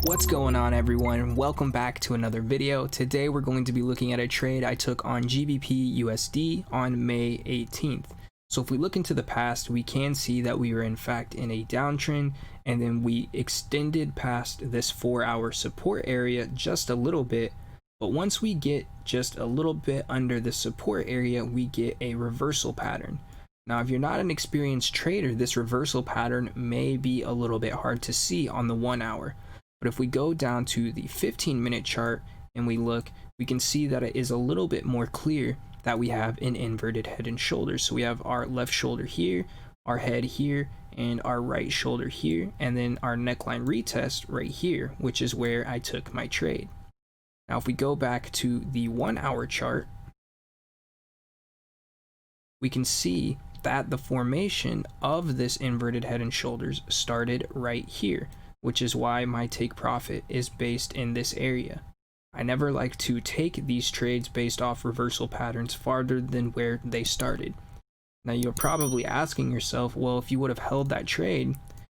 What's going on, everyone? Welcome back to another video. Today we're going to be looking at a trade I took on GBPUSD on May 18th. So if we look into the past, we can see that we were in fact in a downtrend, and then we extended past this 4-hour support area just a little bit. But once we get just a little bit under the support area, we get a reversal pattern. Now, if you're not an experienced trader, this reversal pattern may be a little bit hard to see on the 1 hour. But if we go down to the 15-minute chart and we look, we can see that it is a little bit more clear that we have an inverted head and shoulders. So we have our left shoulder here, our head here, and our right shoulder here, and then our neckline retest right here, which is where I took my trade. Now, if we go back to the 1 hour chart, we can see that the formation of this inverted head and shoulders started right here, which is why my take profit is based in this area. I never like to take these trades based off reversal patterns farther than where they started. Now, you're probably asking yourself, well, if you would have held that trade,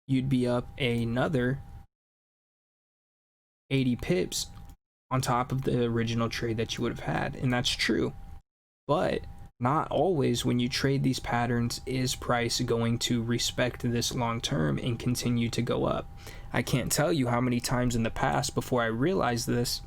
you'd be up another 80 pips on top of the original trade that you would have had. And that's true. But not always, when you trade these patterns, is price going to respect this long term and continue to go up. I can't tell you how many times in the past before I realized this,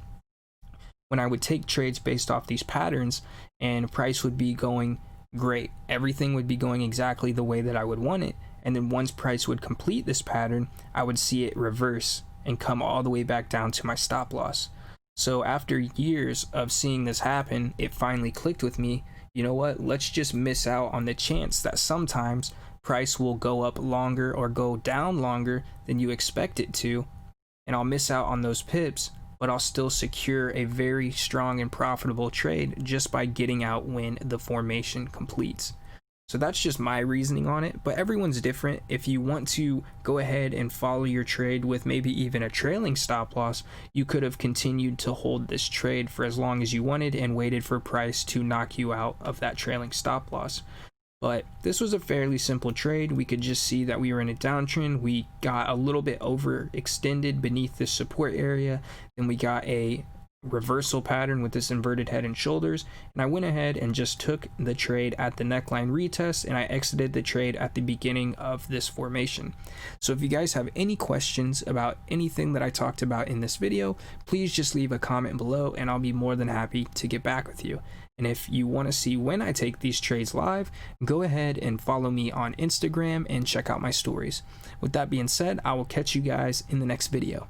when I would take trades based off these patterns and price would be going great, everything would be going exactly the way that I would want it, and then once price would complete this pattern, I would see it reverse and come all the way back down to my stop loss. So after years of seeing this happen, it finally clicked with me. You know what, let's just miss out on the chance that sometimes price will go up longer or go down longer than you expect it to, and I'll miss out on those pips, but I'll still secure a very strong and profitable trade just by getting out when the formation completes. So that's just my reasoning on it, but everyone's different. If you want to go ahead and follow your trade with maybe even a trailing stop loss, you could have continued to hold this trade for as long as you wanted and waited for price to knock you out of that trailing stop loss. But this was a fairly simple trade. We could just see that we were in a downtrend. We got a little bit overextended beneath this support area. Then we got a reversal pattern with this inverted head and shoulders, and I went ahead and just took the trade at the neckline retest, and I exited the trade at the beginning of this formation. So if you guys have any questions about anything that I talked about in this video, please just leave a comment below and I'll be more than happy to get back with you. And if you want to see when I take these trades live, go ahead and follow me on Instagram and check out my stories. With that being said, I will catch you guys in the next video.